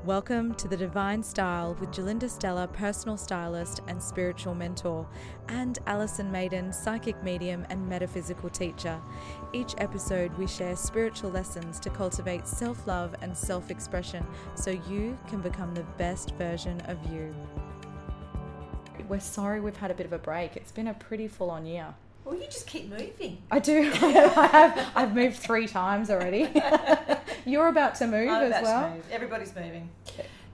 Welcome to The Divine Style with Gerlinda, Stella, personal stylist and spiritual mentor, and Alison, Maiden, psychic medium and metaphysical teacher. Each episode we share spiritual lessons to cultivate self-love and self-expression so you can become the best version of you. We're sorry we've had a bit of a break. It's been a pretty full-on year. Well, you just keep moving. I do. I've moved 3 times already. You're about to move I'm as about well. to move. Everybody's moving.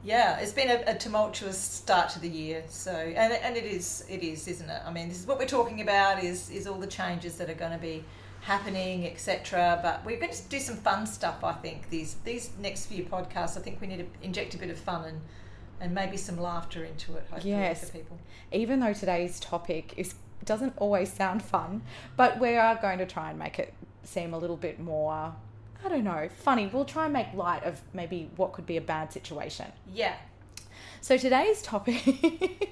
Yeah, it's been a tumultuous start to the year. So, and it is, isn't it? I mean, this is what we're talking about is all the changes that are going to be happening, etc. But we're going to do some fun stuff. I think these next few podcasts. I think we need to inject a bit of fun and maybe some laughter into it. Hopefully, Yes. for people. Even though today's topic doesn't always sound fun, but we are going to try and make it seem a little bit more, I don't know, funny. We'll try and make light of maybe what could be a bad situation. Yeah. So today's topic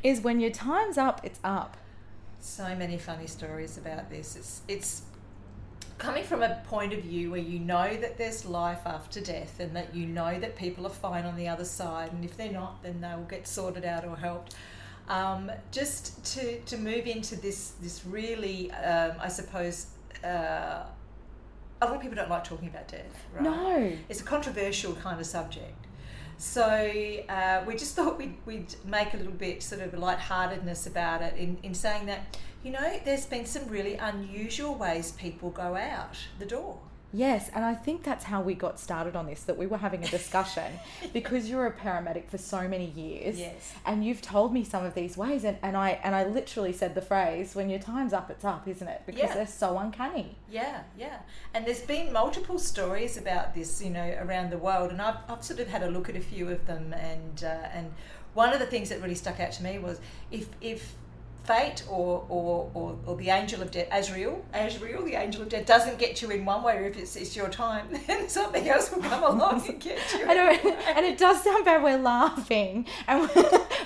is when your time's up, it's up. So many funny stories about this. It's coming from a point of view where you know that there's life after death and that you know that people are fine on the other side, and if they're not, then they'll get sorted out or helped. Just to move into this really, I suppose, a lot of people don't like talking about death, right? No. It's a controversial kind of subject. So we just thought we'd make a little bit sort of lightheartedness about it in saying that, you know, there's been some really unusual ways people go out the door. Yes, and I think that's how we got started on this, that we were having a discussion because you're a paramedic for so many years. Yes. And you've told me some of these ways and I literally said the phrase, when your time's up, it's up, isn't it? Because they're so uncanny. Yeah. And there's been multiple stories about this, you know, around the world, and I've sort of had a look at a few of them, and one of the things that really stuck out to me was if fate or the angel of death, Azrael, the angel of death, doesn't get you in one way, or if it's your time, then something else will come along and get you. I know, and it does sound bad, we're laughing,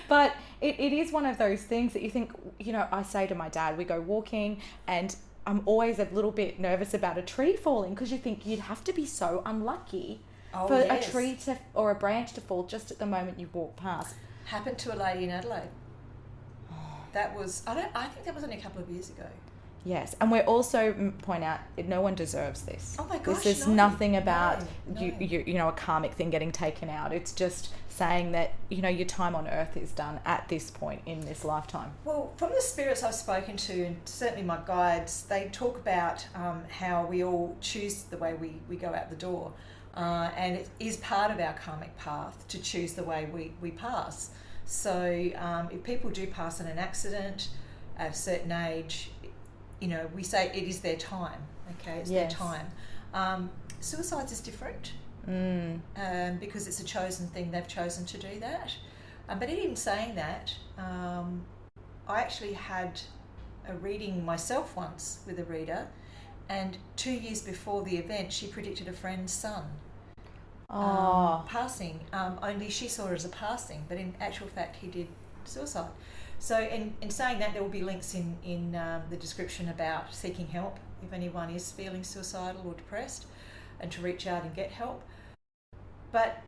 but it is one of those things that you think, you know, I say to my dad, we go walking and I'm always a little bit nervous about a tree falling, because you think you'd have to be so unlucky for a tree or a branch to fall just at the moment you walk past. Happened to a lady in Adelaide. That was, I think that was only a couple of years ago. Yes, and we're also point out no one deserves this. Oh my gosh, this is no, nothing about no. you know, a karmic thing getting taken out. It's just saying that, you know, your time on earth is done at this point in this lifetime. Well, from the spirits I've spoken to, and certainly my guides, they talk about how we all choose the way we go out the door, and it is part of our karmic path to choose the way we pass. So if people do pass in an accident at a certain age, you know, we say it is their time, okay? It's their time. Suicides is different because it's a chosen thing. They've chosen to do that. But even saying that, I actually had a reading myself once with a reader, and 2 years before the event, she predicted a friend's son passing. Only she saw it as a passing, but in actual fact he did suicide. So in saying that, there will be links in the description about seeking help if anyone is feeling suicidal or depressed, and to reach out and get help. But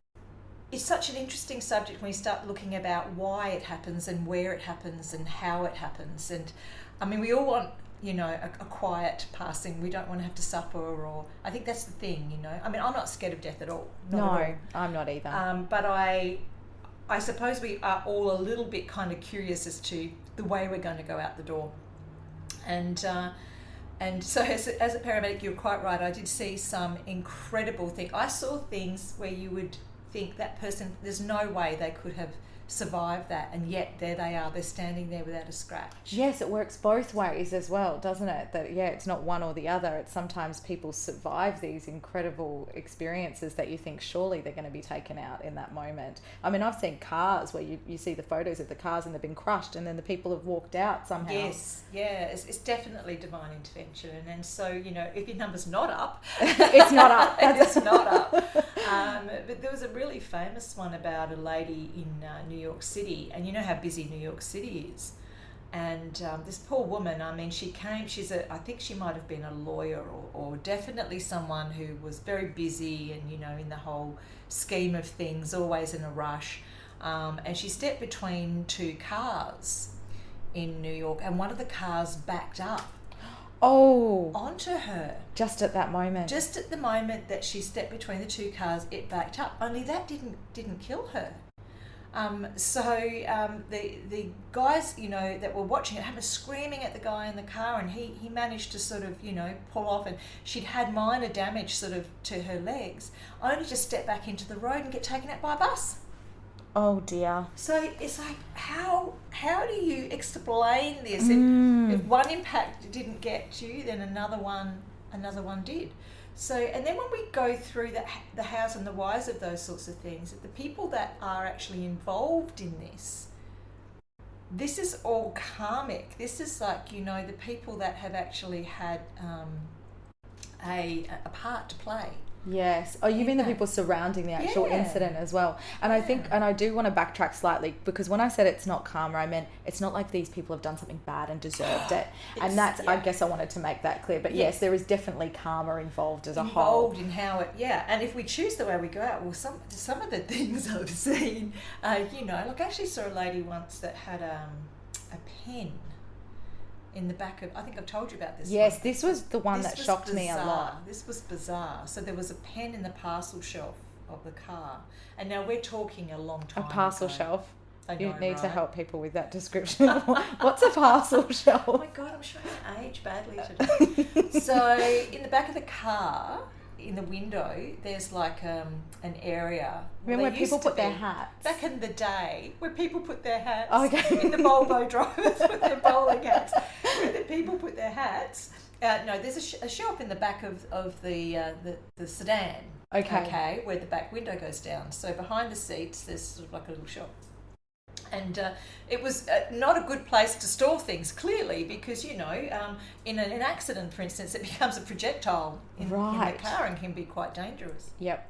it's such an interesting subject when you start looking about why it happens and where it happens and how it happens. And I mean, we all want, you know, a quiet passing. We don't want to have to suffer, or I think that's the thing, you know. I mean, I'm not scared of death at all. I'm not either. But I suppose we are all a little bit kind of curious as to the way we're going to go out the door. And so as a paramedic, you're quite right. I did see some incredible things. I saw things where you would think that person, there's no way they could have survive that, and yet there they are, they're standing there without a scratch. Yes, it works both ways as well, doesn't it? That it's not one or the other. It's sometimes people survive these incredible experiences that you think surely they're going to be taken out in that moment. I mean, I've seen cars where you see the photos of the cars and they've been crushed, and then the people have walked out somehow. Yes, yeah, it's definitely divine intervention, and so, you know, if your number's not up, it's not up. It's not up. But there was a really famous one about a lady in New York City, and you know how busy New York City is. And this poor woman, I mean, I think she might have been a lawyer or definitely someone who was very busy and, you know, in the whole scheme of things, always in a rush. And she stepped between two cars in New York, and one of the cars backed up onto her. Just at that moment. Just at the moment that she stepped between the two cars, it backed up. Only that didn't kill her. The guys, you know, that were watching it were screaming at the guy in the car, and he managed to sort of, you know, pull off, and she'd had minor damage sort of to her legs, only to step back into the road and get taken out by a bus. Oh dear. So it's like, how do you explain this? If one impact didn't get you, then another one did. So, and then when we go through the hows and the whys of those sorts of things, the people that are actually involved in this is all karmic. This is like, you know, the people that have actually had a part to play. Yes. Oh, you mean the people surrounding the actual incident as well. And I think, and I do want to backtrack slightly, because when I said it's not karma, I meant it's not like these people have done something bad and deserved it. And that's, I guess I wanted to make that clear. But yes, there is definitely karma involved as a whole. Involved in how it, and if we choose the way we go out, well, some of the things I've seen, you know, like I actually saw a lady once that had a pen in the back of, I think I've told you about this. Yes, one. This was the one that shocked me a lot. This was bizarre. So there was a pen in the parcel shelf of the car. And now we're talking a long time A parcel ago. shelf? I know, you need to right? help people with that description. What's a parcel shelf? Oh my God, I'm showing age badly today. So in the back of the car, in the window, there's like an area. Remember where people put their hats? Back in the day, where people put their hats. Okay. In the Volvo drivers with their bowling hats. Where the people put their hats. No, there's a shelf in the back of the sedan. Okay, where the back window goes down. So behind the seats, there's sort of like a little shelf. And it was not a good place to store things, clearly, because, you know, in an accident, for instance, it becomes a projectile in the car and can be quite dangerous. Yep.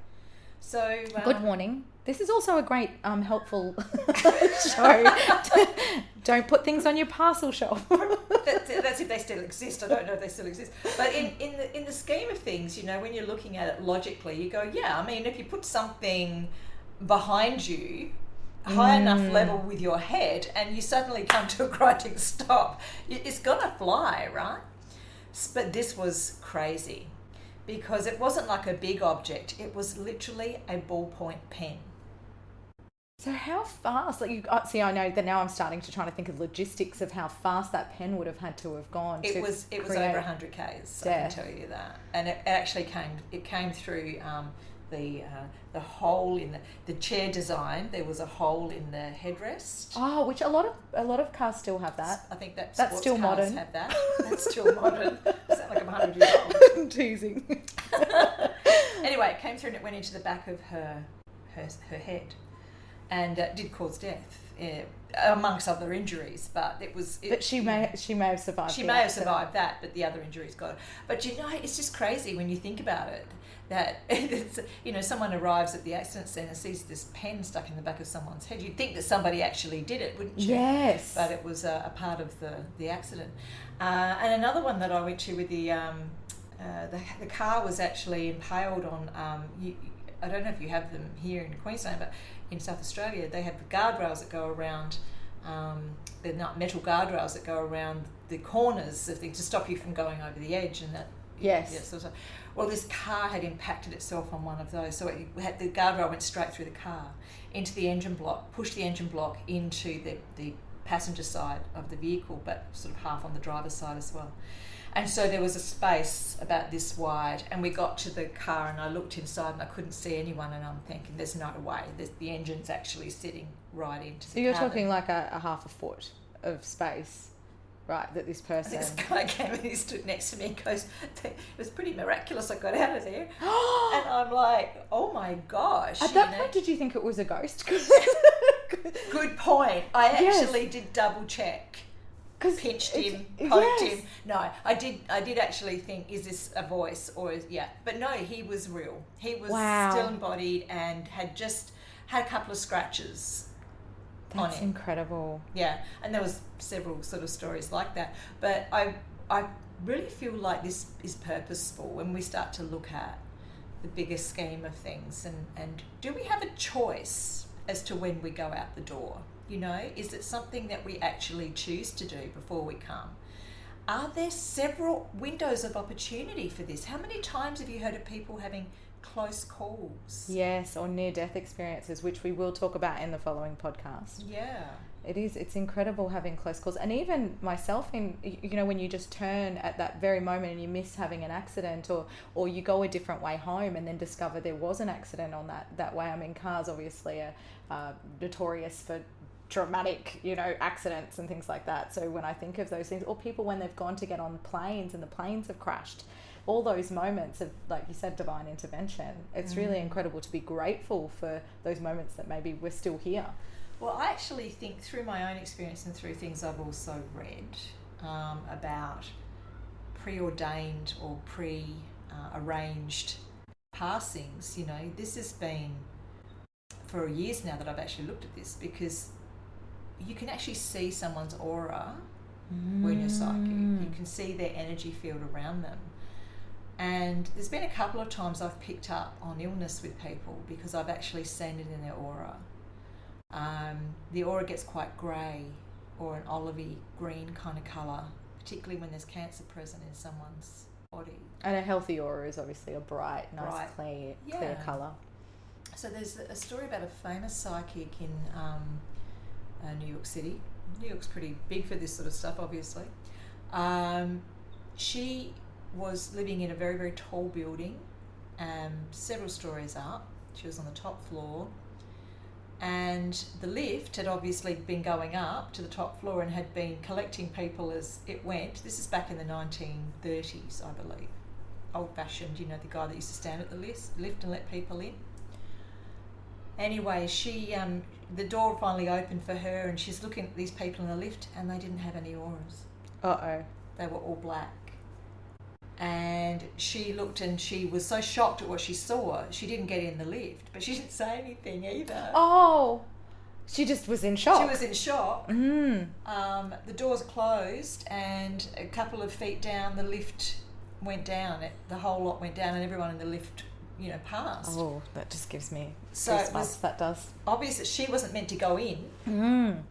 So... good warning. This is also a great helpful show. Don't put things on your parcel shelf. That's if they still exist. I don't know if they still exist. But in the scheme of things, you know, when you're looking at it logically, you go, yeah, I mean, if you put something behind you, high enough level with your head, and you suddenly come to a grinding stop, it's gonna fly, right? But this was crazy, because it wasn't like a big object, it was literally a ballpoint pen. So how fast, like, you see, I know that now I'm starting to try to think of logistics of how fast that pen would have had to have gone. It was over 100 k's, I can tell you that. And it actually came through the hole in the chair design. There was a hole in the headrest. Oh, which a lot of cars still have that. I think that's still modern. Have that. That's still modern. I sound like I'm 100 years old. I'm teasing. Anyway, it came through and it went into the back of her head, and did cause death, amongst other injuries. But but she may have survived. She may have survived that, but the other injuries got her. But you know, it's just crazy when you think about it. That it's, you know, someone arrives at the accident scene and sees this pen stuck in the back of someone's head. You'd think that somebody actually did it, wouldn't you? Yes. But it was a part of the accident. And another one that I went to with the car was actually impaled on. I don't know if you have them here in Queensland, but in South Australia they have the guardrails that go around. They're not metal guardrails that go around the corners of things to stop you from going over the edge, and that. Yes. Yeah, sort of. Well, this car had impacted itself on one of those, so the guardrail went straight through the car into the engine block, pushed the engine block into the passenger side of the vehicle, but sort of half on the driver's side as well. And so there was a space about this wide, and we got to the car and I looked inside and I couldn't see anyone, and I'm thinking, there's no way, the engine's actually sitting right into the car. So you're talking like a half a foot of space. Right, that this person... This guy came and he stood next to me and goes, it was pretty miraculous I got out of there. And I'm like, oh my gosh. At that point, did you think it was a ghost? Good point. I actually did double check. Pinched him, poked him. No, I did actually think, is this a voice or but no, he was real. He was still embodied and had just had a couple of scratches. on That's him. incredible. Yeah, and there was several sort of stories like that. But I really feel like this is purposeful when we start to look at the bigger scheme of things, and do we have a choice as to when we go out the door? You know, is it something that we actually choose to do before we come? Are there several windows of opportunity for this? How many times have you heard of people having close calls? Yes, or near-death experiences, which we will talk about in the following podcast. Yeah. It's incredible having close calls. And even myself, in, you know, when you just turn at that very moment and you miss having an accident, or you go a different way home and then discover there was an accident on that way. I mean, cars obviously are notorious for dramatic, you know, accidents and things like that. So when I think of those things, or people when they've gone to get on planes and the planes have crashed, all those moments of, like you said, divine intervention, it's really incredible to be grateful for those moments that maybe we're still here. Well, I actually think through my own experience and through things I've also read about preordained or pre-arranged passings, you know, this has been for years now that I've actually looked at this, because you can actually see someone's aura when you're psychic. You can see their energy field around them. And there's been a couple of times I've picked up on illness with people because I've actually seen it in their aura. The aura gets quite grey or an olivey green kind of colour, particularly when there's cancer present in someone's body. And a healthy aura is obviously a bright, nice, clear colour. So there's a story about a famous psychic in New York City. New York's pretty big for this sort of stuff, obviously. She was living in a very, very tall building, several stories up. She was on the top floor, and the lift had obviously been going up to the top floor and had been collecting people as it went. This is back in the 1930s, I believe. Old-fashioned, you know, the guy that used to stand at the lift and let people in. Anyway, she the door finally opened for her, and she's looking at these people in the lift, and they didn't have any auras. Uh-oh. They were all black. And she looked, and she was so shocked at what she saw, she didn't get in the lift, but she didn't say anything either. Oh, she just was in shock. She was in shock. The doors closed, and a couple of feet down, the lift went down. The whole lot went down, and everyone in the lift, you know, passed. Oh, that just gives me goosebumps. That does. Obvious that she wasn't meant to go in.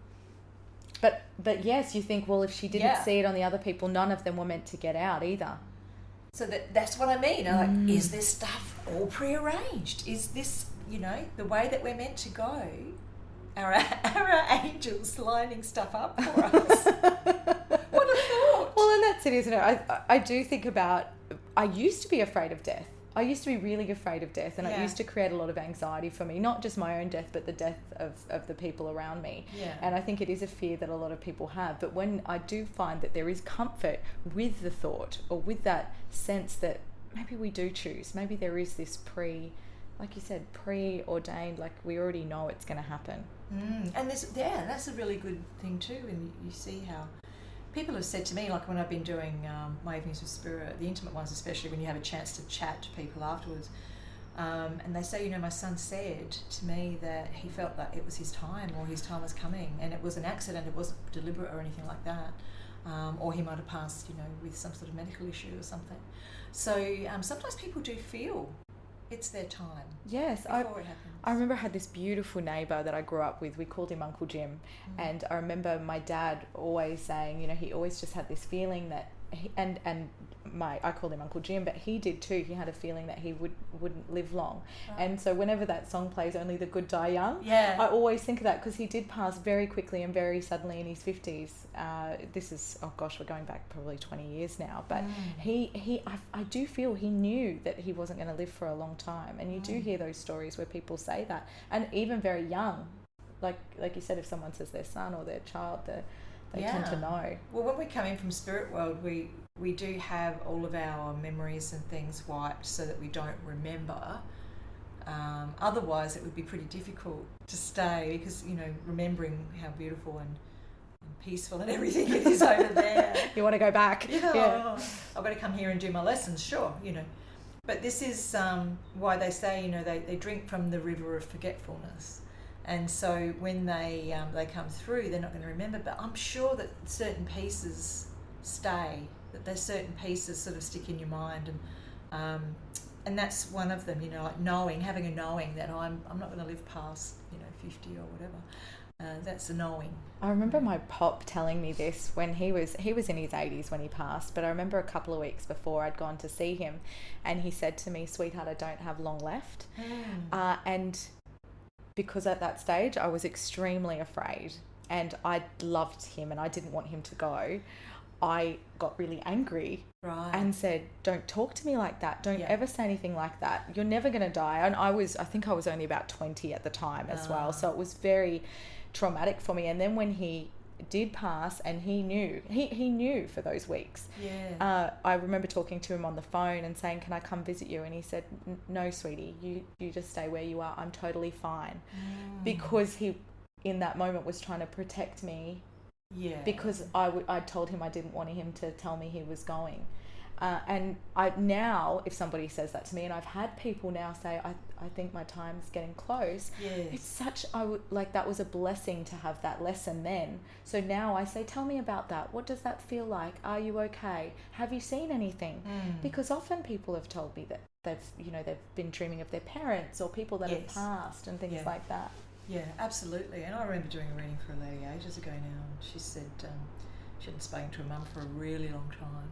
But yes, you think, well, if she didn't see it on the other people, none of them were meant to get out either. So that's what I mean. I'm like, is this stuff all prearranged? Is this, you know, the way that we're meant to go? Are our angels lining stuff up for us? What a thought. Well, and that's it, isn't it? I do think about, I used to be afraid of death. I used to be really afraid of death, and it used to create a lot of anxiety for me, not just my own death, but the death of the people around me. Yeah. And I think it is a fear that a lot of people have. But when I do find that there is comfort with the thought, or with that sense that maybe we do choose, maybe there is this like you said, preordained, like we already know it's going to happen. And that's a really good thing too, and you see how people have said to me, like when I've been doing my evenings with spirit, the intimate ones especially, when you have a chance to chat to people afterwards, and they say, you know, my son said to me that he felt that it was his time, or his time was coming, and it was an accident, it wasn't deliberate or anything like that, or he might have passed, you know, with some sort of medical issue or something. So sometimes people do feel it's their time. Yes, before it happens. I remember I had this beautiful neighbour that I grew up with. We called him Uncle Jim. And I remember my dad always saying, you know, he always just had this feeling that I called him Uncle Jim, but he did too. He had a feeling that he wouldn't live long. Right. And so whenever that song plays, Only the Good Die Young, I always think of that, because he did pass very quickly and very suddenly in his 50s. This is, oh gosh, we're going back probably 20 years now. But I do feel he knew that he wasn't going to live for a long time. And you do hear those stories where people say that. And even very young, like you said, if someone says their son or their child, they tend to know. Well, when we come in from spirit world, we do have all of our memories and things wiped so that we don't remember. Otherwise, it would be pretty difficult to stay, because, you know, remembering how beautiful and peaceful and everything it is over there. You want to go back. Yeah. I've got to come here and do my lessons, sure, you know. But this is why they say, you know, they drink from the river of forgetfulness. And so when they come through, they're not going to remember. But I'm sure that certain pieces stay, that there's certain pieces sort of stick in your mind, and that's one of them. You know, like having a knowing that I'm not going to live past 50 or whatever. That's a knowing. I remember my pop telling me this when he was in his 80s when he passed, but I remember a couple of weeks before I'd gone to see him, and he said to me, "Sweetheart, I don't have long left." And because at that stage I was extremely afraid and I loved him and I didn't want him to go, I got really angry and said, "Don't talk to me like that. Don't ever say anything like that. You're never going to die." And I think I was only about 20 at the time as well. So it was very traumatic for me. And then when he did pass, and he knew for those weeks. I remember talking to him on the phone and saying, "Can I come visit you?" And he said, "No, sweetie, you just stay where you are. I'm totally fine." Because he, in that moment, was trying to protect me. Because I told him I didn't want him to tell me he was going. And now, if somebody says that to me, and I've had people now say, I think my time's getting close. It's that was a blessing to have that lesson then. So now I say, "Tell me about that. What does that feel like? Are you okay? Have you seen anything?" Because often people have told me that they've been dreaming of their parents or people that have passed and things like that. Yeah, absolutely. And I remember doing a reading for a lady ages ago now, and she said she hadn't spoken to her mum for a really long time.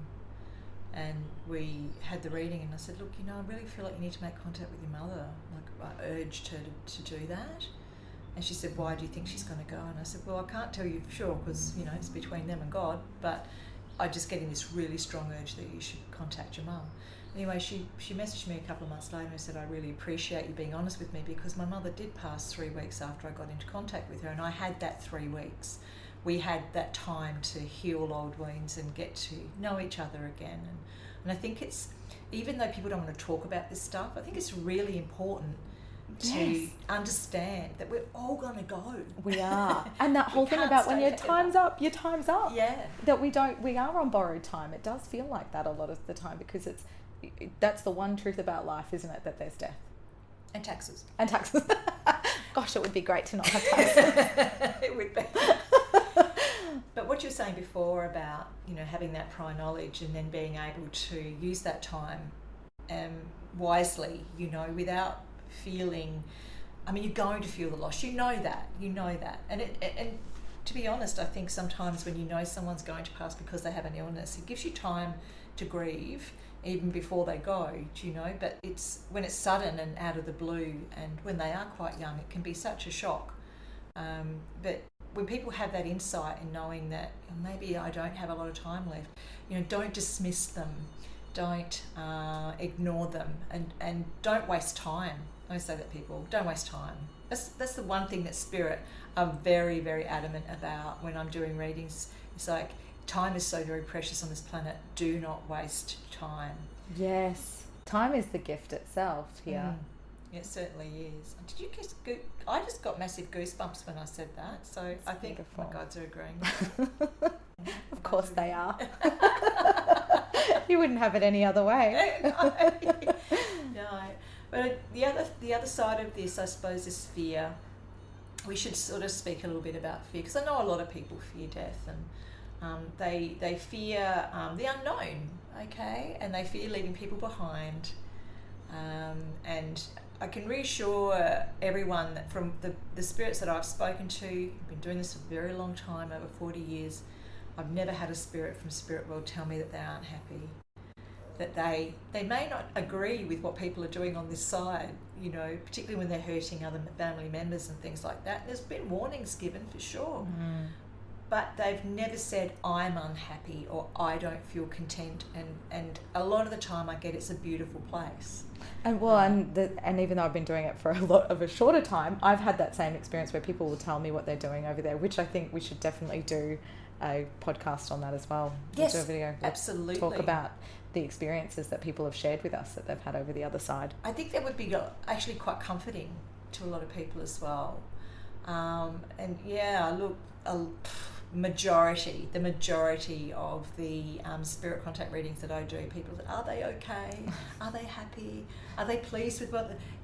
And we had the reading, and I said, "Look, I really feel like you need to make contact with your mother." Like, I urged her to do that. And she said, "Why do you think she's going to go?" And I said, "Well, I can't tell you for sure because, it's between them and God, but I'm just getting this really strong urge that you should contact your mum." Anyway, she messaged me a couple of months later and said, "I really appreciate you being honest with me because my mother did pass 3 weeks after I got into contact with her, and I had that 3 weeks. We had that time to heal old wounds and get to know each other again." And I think it's, even though people don't want to talk about this stuff, I think it's really important to understand that we're all going to go. We are. And that whole thing about when your time's up. Yeah. That we are on borrowed time. It does feel like that a lot of the time because that's the one truth about life, isn't it? That there's death. And taxes. Gosh, it would be great to not have taxes. It would be. But what you were saying before about, having that prior knowledge and then being able to use that time wisely, without feeling, you're going to feel the loss. You know that. And to be honest, I think sometimes when someone's going to pass because they have an illness, it gives you time to grieve even before they go, but it's when it's sudden and out of the blue, and when they are quite young, it can be such a shock. But when people have that insight and knowing that maybe I don't have a lot of time left, don't dismiss them, don't ignore them, and don't waste time. I say that people don't waste time. That's the one thing that Spirit are very, very adamant about when I'm doing readings. It's like, time is so very precious on this planet. Do not waste time. Yes, time is the gift itself here. It certainly is. Did you just I just got massive goosebumps when I said that. So it's I think beautiful. My guides are agreeing. Of course they are. You wouldn't have it any other way. No. But the other side of this, I suppose, is fear. We should sort of speak a little bit about fear, because I know a lot of people fear death, and they fear the unknown, okay, and they fear leaving people behind. And I can reassure everyone that from the spirits that I've spoken to, I've been doing this for a very long time, over 40 years, I've never had a spirit from Spirit World tell me that they aren't happy. That they may not agree with what people are doing on this side, particularly when they're hurting other family members and things like that. There's been warnings given for sure. But they've never said, "I'm unhappy" or "I don't feel content." And a lot of the time I get it's a beautiful place. And and even though I've been doing it for a lot of a shorter time, I've had that same experience where people will tell me what they're doing over there, which I think we should definitely do a podcast on that as well. Yes, do a video. Absolutely. Talk about the experiences that people have shared with us that they've had over the other side. I think that would be actually quite comforting to a lot of people as well. And yeah, look, the majority of the spirit contact readings that I do, people say, are they okay? Are they happy? Are they pleased with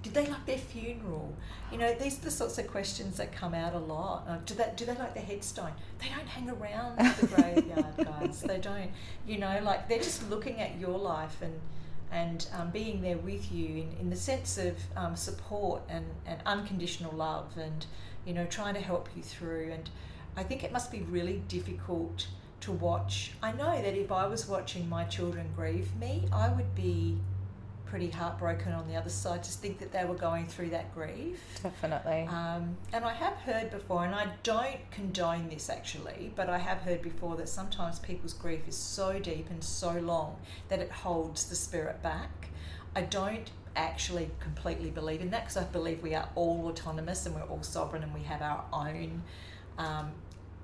did they like their funeral? You know, these are the sorts of questions that come out a lot. Do they like their headstone? They don't hang around the graveyard, guys. They don't, you know, like they're just looking at your life and being there with you in the sense of support and unconditional love and, you know, trying to help you through. And I think it must be really difficult to watch. I know that if I was watching my children grieve me, I would be pretty heartbroken on the other side to think that they were going through that grief. Definitely. And I have heard before, and I don't condone this actually, but I have heard before that sometimes people's grief is so deep and so long that it holds the spirit back. I don't actually completely believe in that, because I believe we are all autonomous and we're all sovereign and we have our own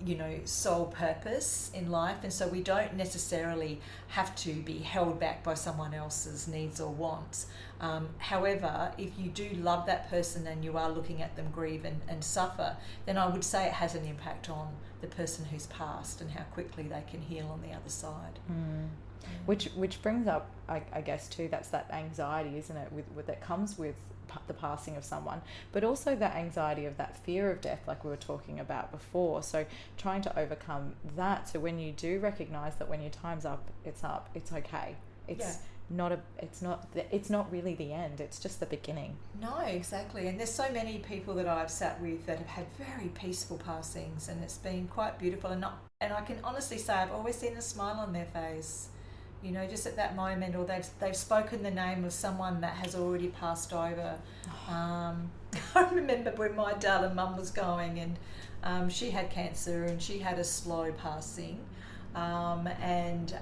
you know, soul purpose in life, and so we don't necessarily have to be held back by someone else's needs or wants. However, if you do love that person and you are looking at them grieve and suffer, then I would say it has an impact on the person who's passed and how quickly they can heal on the other side. Which brings up, I guess too, that's that anxiety, isn't it, with that comes with the passing of someone, but also that anxiety of that fear of death, like we were talking about before. So trying to overcome that, so when you do recognize that when your time's up, it's okay. It's not really the end, it's just the beginning. No, exactly. And there's so many people that I've sat with that have had very peaceful passings, and it's been quite beautiful, and I can honestly say I've always seen a smile on their face, you know, just at that moment, or they've spoken the name of someone that has already passed over. I remember when my darling mum was going, and she had cancer and she had a slow passing, and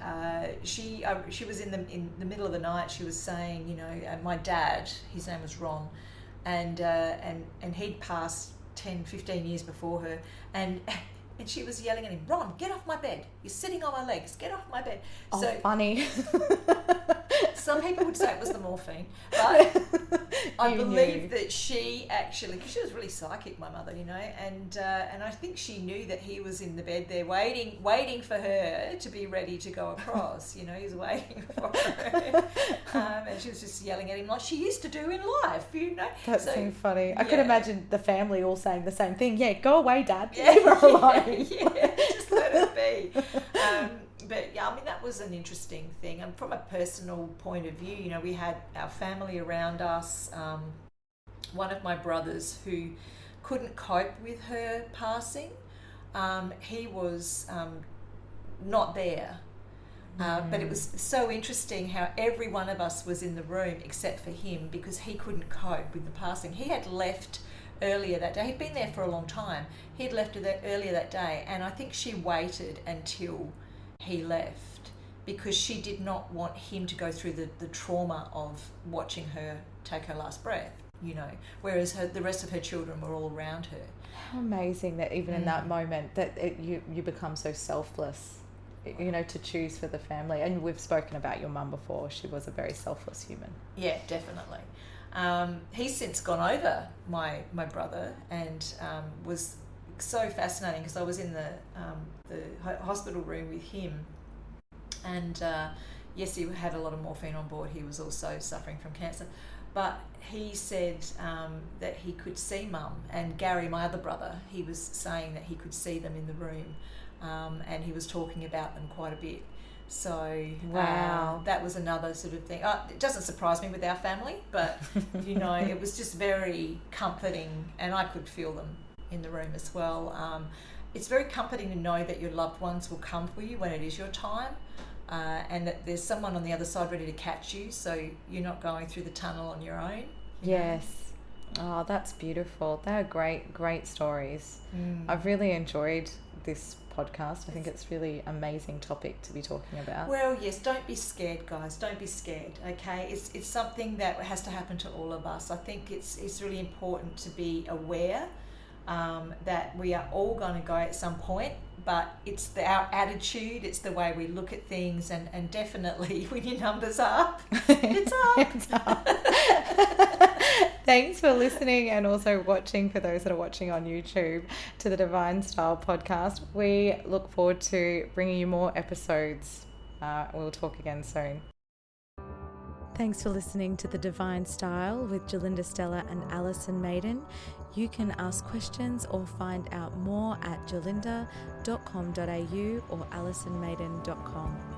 she was in the middle of the night. She was saying, you know, my dad, his name was Ron, and he'd passed 10-15 years before her, and she was yelling at him, Ron, get off my bed. You're sitting on my legs. Get off my bed. Oh, so funny. Some people would say it was the morphine, but I believe that she actually, because she was really psychic, my mother, you know, and I think she knew that he was in the bed there waiting for her to be ready to go across. You know, he was waiting for her, and she was just yelling at him like she used to do in life. You know, that's so funny. I could imagine the family all saying the same thing. Yeah, go away, Dad. Leave her alone. Yeah, just let her be. But yeah, I mean, that was an interesting thing. And from a personal point of view, you know, we had our family around us. One of my brothers who couldn't cope with her passing, he was not there. But it was so interesting how every one of us was in the room except for him, because he couldn't cope with the passing. He had left earlier that day. He'd been there for a long time. He'd left earlier that day, and I think she waited until he left because she did not want him to go through the trauma of watching her take her last breath, you know, whereas the rest of her children were all around her. How amazing that even in that moment that you become so selfless, you know, to choose for the family. And we've spoken about your mum before. She was a very selfless human. Yeah, definitely. He's since gone over, my brother, and was so fascinating because I was in the hospital room with him, and yes, he had a lot of morphine on board. He was also suffering from cancer, but he said that he could see Mum and Gary, my other brother. He was saying that he could see them in the room, and he was talking about them quite a bit. So wow, that was another sort of thing. It doesn't surprise me with our family, but you know, it was just very comforting, and I could feel them in the room as well. It's very comforting to know that your loved ones will come for you when it is your time, and that there's someone on the other side ready to catch you, so you're not going through the tunnel on your own. Yes. Oh, that's beautiful. They're great stories. I've really enjoyed this podcast. I think it's really amazing topic to be talking about. Well, yes, don't be scared, guys. Don't be scared, okay? It's something that has to happen to all of us. I think it's really important to be aware that we are all going to go at some point, but it's our attitude, it's the way we look at things, and definitely when your number's up, it's up. It's up. Thanks for listening and also watching, for those that are watching on YouTube, to the Divine Style podcast. We look forward to bringing you more episodes. We'll talk again soon. Thanks for listening to The Divine Style with Gerlinda, Stella and Alison Maiden. You can ask questions or find out more at gerlinda.com.au or alisonmaiden.com.